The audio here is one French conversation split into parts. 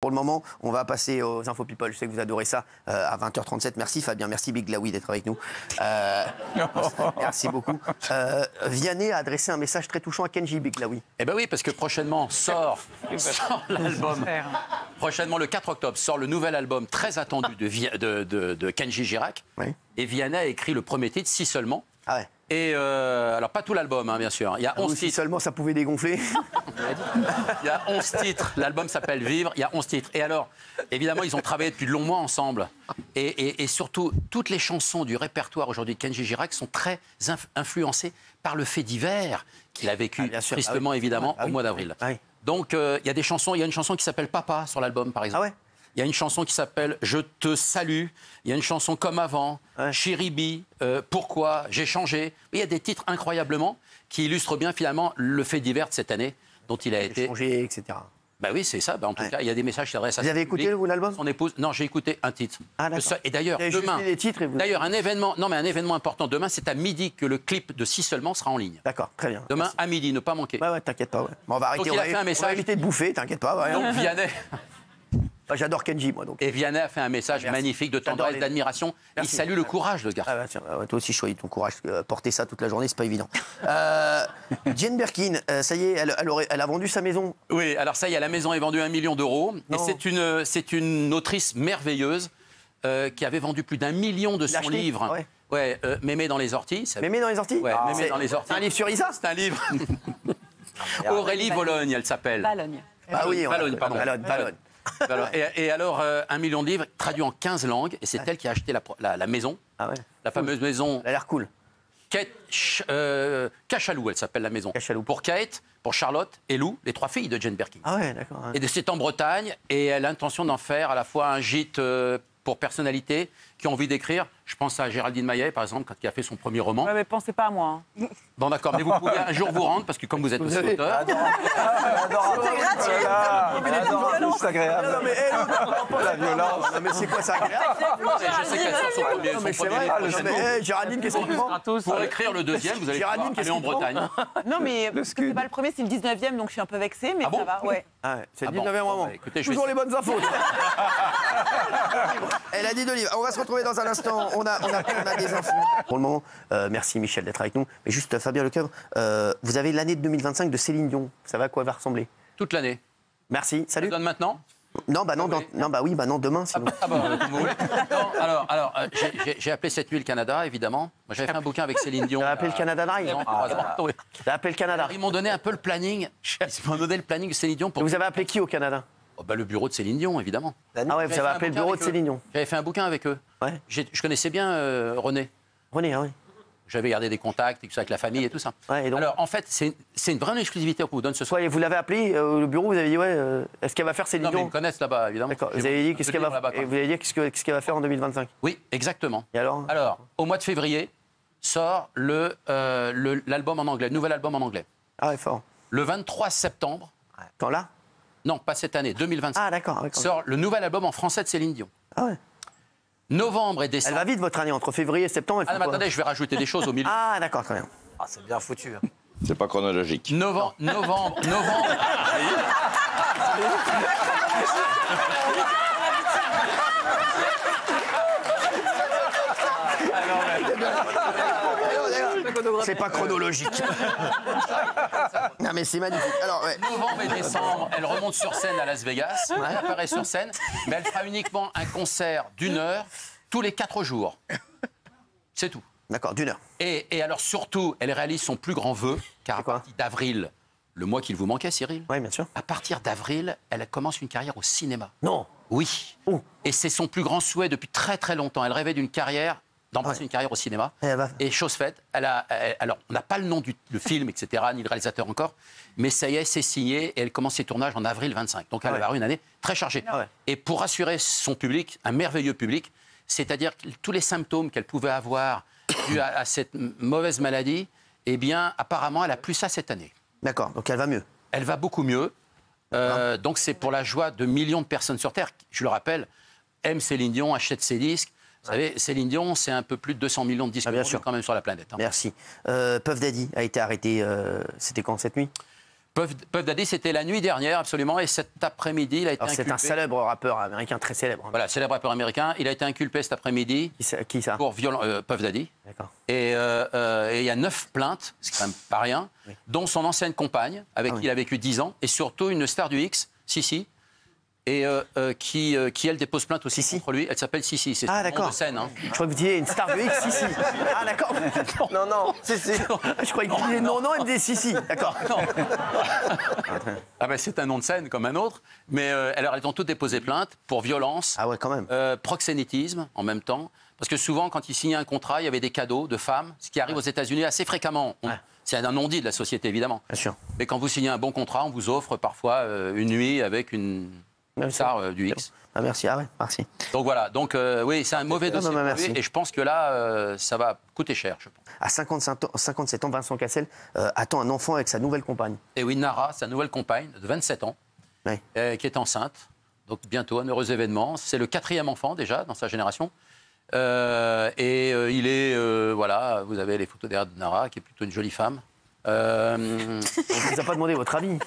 Pour le moment, on va passer aux infos people. Je sais que vous adorez ça à 20h37. Merci Fabien, merci Big Glaoui d'être avec nous. Merci beaucoup. Vianney a adressé un message très touchant à Kenji, Big Glaoui. Eh bien oui, parce que prochainement sort l'album. Prochainement, le 4 octobre, sort le nouvel album très attendu de Kenji Girac. Oui. Et Vianney a écrit le premier titre, Si seulement. Ah ouais. Et alors, pas tout l'album, hein, bien sûr. Il y a 11 Si titres. seulement ça pouvait dégonfler. Il y a 11 titres. L'album s'appelle Vivre. Il y a 11 titres. Et alors, évidemment, ils ont travaillé depuis de longs mois ensemble. Et surtout, toutes les chansons du répertoire aujourd'hui de Kenji Girac sont très influencées par le fait divers qu'il a vécu tristement, évidemment, au mois d'avril. Ah oui. Donc, il y a des chansons. Il y a une chanson qui s'appelle Papa sur l'album, par exemple. Ah ouais. Il y a une chanson qui s'appelle Je te salue. Il y a une chanson Comme avant, Chiribi, Pourquoi, J'ai changé. Il y a des titres incroyablement qui illustrent bien finalement le fait divers de cette année dont il a été. Changé, etc. Bah oui, c'est ça. Bah, en tout cas, il y a des messages qui s'adressent à Vous avez écouté l'album? Son épouse. Non, j'ai écouté un titre. Ah d'accord. Et d'ailleurs, demain. D'ailleurs, un événement. Non, mais un événement important. Demain, c'est à midi que le clip de Si seulement sera en ligne. D'accord, très bien. Demain à midi, ne pas manquer. Ouais, t'inquiète pas. Ouais. Bon, on va arrêter. Donc, il a fait un message. On va éviter de bouffer, t'inquiète pas. Ouais. Donc Vianney. J'adore Kenji, moi. Donc. Et Vianney a fait un message magnifique de tendresse, d'admiration. Il salue le courage de garçon. Ah bah, tiens, toi aussi, choisis ton courage. Porter ça toute la journée, c'est pas évident. Jane Birkin, ça y est, elle a vendu sa maison. Oui, alors ça y est, la maison est vendue à 1 million d'euros. Et c'est une autrice merveilleuse qui avait vendu plus d'1 million de son livre. Ouais, Mémé dans les orties. Mémé dans les orties? Ouais, Mémé dans les orties. C'est un livre sur Isa? C'est un livre. Aurélie Vologne, elle s'appelle. Balogne. Ah oui, Balogne, pardon. Balogne. Et alors, 1 million de livres traduits en 15 langues. Et c'est elle qui a acheté la maison. Ah ouais. La fameuse maison. Elle a l'air cool. Cachalou, elle s'appelle la maison. Cachalou. Pour Kate, pour Charlotte et Lou, les 3 filles de Jane Birkin. Ah ouais, d'accord. Et c'est en Bretagne. Et elle a l'intention d'en faire à la fois un gîte pour personnalités qui ont envie d'écrire. Je pense à Géraldine Maillet, par exemple, qui a fait son premier roman. Ouais, mais pensez pas à moi. Hein. Bon, d'accord, mais vous pouvez un jour vous rendre, parce que comme vous êtes aussi auteur... C'est agréable. Non, mais la violence. Non, mais c'est quoi ça agréable? Je sais qu'elle sort son premier livre. Géraldine, qu'est-ce qu'on prend? Pour écrire le deuxième, vous allez pouvoir aller en Bretagne. Non, mais c'est pas le premier, c'est le 19e, donc je suis un peu vexée, mais ça va. Ouais. Ah ouais, c'est le 19e moment. Écoutez, toujours les bonnes infos. Elle a dit 2 livres. On va se retrouver dans un instant. On a des infos. Pour le moment, merci Michel d'être avec nous. Mais juste, Fabien Lecoeuvre, vous avez l'année de 2025 de Céline Dion. Ça va à quoi va ressembler? Toute l'année. Merci. Je Salut. vous donne maintenant? Non, bah non, non, demain. Sinon. Comme vous voulez. Non, alors j'ai appelé cette nuit le Canada, évidemment. Moi, j'avais fait un bouquin avec Céline Dion. T'as appelé le Canada Dry. Oui. T'as appelé le Canada. Alors, ils m'ont donné un peu le planning. Ils m'ont donné le planning de Céline Dion. Pour... Vous avez appelé qui au Canada? Le bureau de Céline Dion, évidemment. Ah ouais, vous avez appelé le bureau de Céline Dion. J'avais fait un bouquin avec eux. Ouais. Je connaissais bien René. René, ah oui. J'avais gardé des contacts et tout ça avec la famille et tout ça. Ouais, et donc... Alors, en fait, c'est une vraie exclusivité qu'on vous donne ce soir. Ouais, vous l'avez appelé, le bureau, vous avez dit, est-ce qu'elle va faire Céline Non, mais Dion? ils me connaissent là-bas, évidemment. D'accord. Vous avez dit qu'est-ce qu'elle va faire en 2025? Oui, exactement. Et alors? Alors, au mois de février, sort l'album en anglais, le nouvel album en anglais. Ah ouais, fort. Le 23 septembre... Quand là? Non, pas cette année, 2025. Ah d'accord. Sort le nouvel album en français de Céline Dion. Ah ouais. Novembre et décembre... Elle va vite, votre année, entre février et septembre. Ah non, mais attendez, je vais rajouter des choses au milieu. Ah d'accord, très bien. Ah, c'est bien foutu. C'est pas chronologique. Novembre... C'est pas chronologique. Non mais c'est magnifique. Alors, Novembre et décembre, elle remonte sur scène à Las Vegas. Elle apparaît sur scène, mais elle fera uniquement un concert d'1 heure tous les 4 jours. C'est tout. D'accord, d'1 heure. Et alors surtout, elle réalise son plus grand vœu, car à partir d'avril, le mois qu'il vous manquait, Cyril, Oui, bien sûr. à partir d'avril, elle commence une carrière au cinéma. Non. Oui. Oh. Et c'est son plus grand souhait depuis très très longtemps. Elle rêvait d'une carrière, d'embrasser une carrière au cinéma. Et chose faite, alors on n'a pas le nom du film, etc., ni le réalisateur encore, mais ça y est, c'est signé et elle commence ses tournages en avril 25. Donc elle va avoir une année très chargée. Et pour rassurer son public, un merveilleux public, c'est-à-dire que tous les symptômes qu'elle pouvait avoir dus à cette mauvaise maladie, eh bien, apparemment, elle a plus ça cette année. D'accord, donc elle va mieux. Elle va beaucoup mieux. Donc c'est pour la joie de millions de personnes sur Terre. Je le rappelle, aiment Céline Dion, achètent ses disques. Vous savez, Céline Dion, c'est un peu plus de 200 millions de disques quand même sur la planète. Hein. Merci. Puff Daddy a été arrêté, c'était quand cette nuit? Puff Daddy, c'était la nuit dernière, absolument, et cet après-midi, il a été inculpé. C'est un célèbre rappeur américain, très célèbre. Voilà, célèbre rappeur américain. Il a été inculpé cet après-midi. Qui ça? Pour Puff Daddy. D'accord. Et il y a 9 plaintes, c'est quand même pas rien, dont son ancienne compagne, avec qui il a vécu 10 ans, et surtout une star du X, Sissi, et qui, elle, dépose plainte aussi contre lui. Elle s'appelle Sissi, c'est son nom de scène. Hein. Je crois que vous disiez une star du X, Sissi. Ah, d'accord. Non, Sissi. Je croyais que vous disiez non, elle me disait Sissi. D'accord. Ah ben, c'est un nom de scène comme un autre. Mais alors, elles ont toutes déposé plainte pour violence, quand même. proxénétisme en même temps. Parce que souvent, quand ils signaient un contrat, il y avait des cadeaux de femmes, ce qui arrive aux États-Unis assez fréquemment. C'est un non-dit de la société, évidemment. Bien sûr. Mais quand vous signez un bon contrat, on vous offre parfois une nuit avec une star du X. Ah, merci, merci. Donc voilà, oui, c'est un mauvais dossier pour lui, et je pense que là, ça va coûter cher, je pense. À 57 ans, Vincent Cassel attend un enfant avec sa nouvelle compagne. Et oui, Nara, sa nouvelle compagne de 27 ans, qui est enceinte. Donc bientôt, un heureux événement. C'est le 4e enfant déjà dans sa génération. Il est, voilà, vous avez les photos derrière de Nara, qui est plutôt une jolie femme. On ne vous a pas demandé votre avis. Non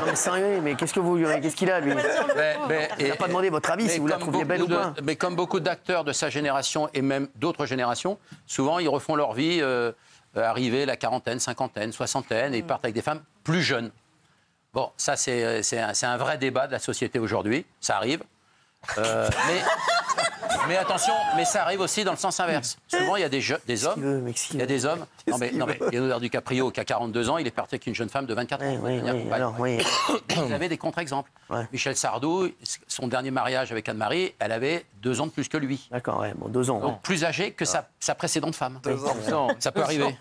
mais sérieux, mais qu'est-ce qu'il a lui? Il n'a pas demandé votre avis si vous la trouviez belle ou pas. Mais comme beaucoup d'acteurs de sa génération et même d'autres générations, souvent ils refont leur vie arrivés à la quarantaine, cinquantaine, soixantaine, et ils partent avec des femmes plus jeunes. Bon, ça c'est un vrai débat de la société aujourd'hui, ça arrive. Mais attention, mais ça arrive aussi dans le sens inverse. Souvent, il y a des hommes. Il y a des hommes. Non, mais Leonardo DiCaprio, qui a 42 ans, il est parti avec une jeune femme de 24 ans. Vous avez des contre-exemples. Michel Sardou, son dernier mariage avec Anne-Marie, elle avait 2 ans de plus que lui. D'accord, 2 ans. Donc plus âgée que sa précédente femme. 2 ans. Ça peut arriver.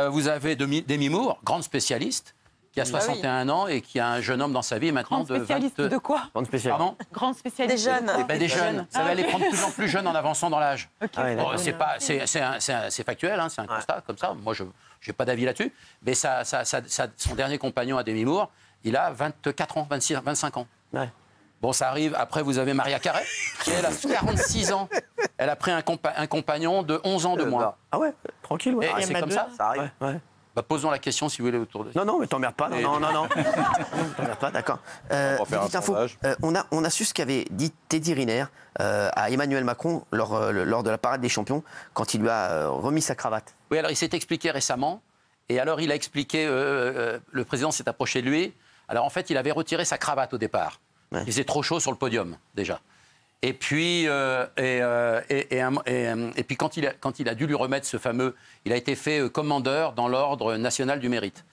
Vous avez Demi Moore, grande spécialiste, qui a 61 ans et qui a un jeune homme dans sa vie maintenant de 20... spécialiste de quoi? Grande spécialiste. Pardon? Grande spécialiste. Des jeunes. Des jeunes. Ça va les prendre de plus en plus jeunes en avançant dans l'âge. Bon, c'est factuel, hein, c'est un constat comme ça. Moi, je n'ai pas d'avis là-dessus. Mais son dernier compagnon à Demi Moore, il a 24 ans, 25 ans. Bon, ça arrive. Après, vous avez Maria Carey, qui elle a 46 ans. Elle a pris un compagnon de 11 ans de moins. Ah ouais, tranquille. Ouais. Et c'est comme ça. Ça arrive. Bah, posons la question si vous voulez autour de ça. Non, mais t'emmerdes pas. Non. T'emmerdes pas, d'accord. Petite info. On a su ce qu'avait dit Teddy Riner à Emmanuel Macron lors de la parade des champions, quand il lui a remis sa cravate. Oui, alors il s'est expliqué récemment. Et alors il a expliqué, le président s'est approché de lui. Alors en fait, il avait retiré sa cravate au départ. Il faisait trop chaud sur le podium, déjà. Et puis, et puis quand il a dû lui remettre ce fameux... Il a été fait commandeur dans l'Ordre national du mérite.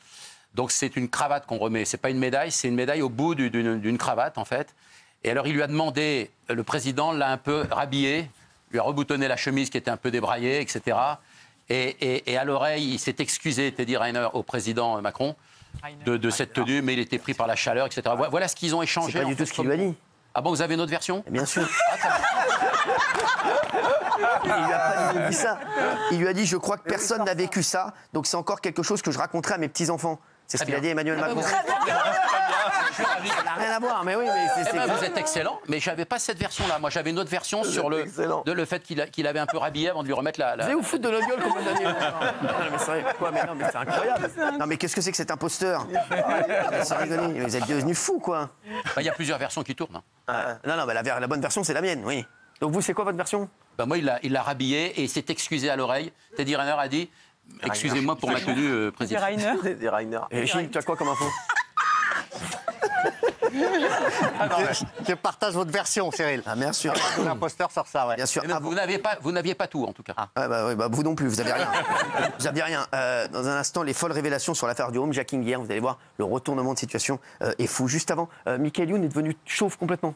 Donc c'est une cravate qu'on remet. C'est pas une médaille, c'est une médaille au bout d'une cravate, en fait. Et alors il lui a demandé... Le président l'a un peu rhabillé, lui a reboutonné la chemise qui était un peu débraillée, etc. Et à l'oreille, il s'est excusé, Teddy Riner, au président Macron, de cette tenue, mais il était pris par la chaleur, etc. Voilà ce qu'ils ont échangé. C'est pas du tout ce qu'il lui a dit. Ah bon, vous avez une autre version? Bien sûr. Il lui a pas dit ça. Il lui a dit, je crois que personne n'a vécu ça, donc c'est encore quelque chose que je raconterai à mes petits-enfants. C'est ce qu'il a dit Emmanuel Macron. Ça n'a rien à voir, mais oui. Mais vous êtes excellent, mais je n'avais pas cette version-là. Moi, j'avais une autre version sur le fait qu'il avait un peu rhabillé avant de lui remettre la... Vous allez vous foutre de notre gueule comme on a dit. Non, mais sérieux, quoi? Mais non, mais c'est incroyable. Non, mais qu'est-ce que c'est que cet imposteur? Sans rigoler, vous êtes devenus fous, quoi. Il y a plusieurs versions qui tournent. Non, la bonne version, c'est la mienne, oui. Donc vous, c'est quoi votre version? Moi, il l'a rhabillé et il s'est excusé à l'oreille. Teddy Riner a dit... Excusez-moi pour ma tenue, président. Teddy Riner. Et Gilles, tu as quoi comme info? Je partage votre version, Cyril. Ah, bien sûr. L'imposteur sort ça, ouais. Bien sûr. Vous n'aviez pas tout, en tout cas. Vous non plus, vous n'avez rien. Vous n'avez rien. Dans un instant, les folles révélations sur l'affaire du homejacking hier. Vous allez voir, le retournement de situation est fou. Juste avant, Michael Youn est devenu chauve complètement.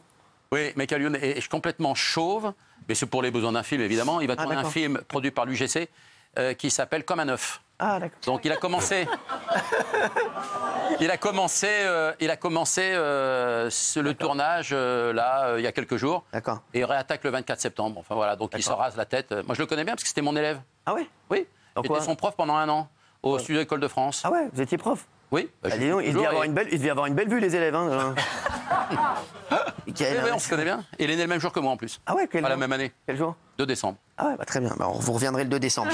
Oui, Michael Youn est complètement chauve, mais c'est pour les besoins d'un film, évidemment. Il va tourner un film produit par l'UGC qui s'appelle Comme un œuf. Ah, d'accord. Donc il a commencé le tournage là il y a quelques jours. D'accord. Et il réattaque le 24 septembre. Enfin voilà, donc il se rase la tête. Moi je le connais bien parce que c'était mon élève. Ah oui? Oui. J'étais son prof pendant 1 an au Studio École de France. Ah ouais, vous étiez prof? Oui. Il devait avoir une belle vue, les élèves. Hein. Oui, on se connaît bien. Et il est né le même jour que moi en plus. Ah ouais, Pas la même année. Quel jour? 2 décembre. Ah ouais, très bien. Vous reviendrez le 2 décembre.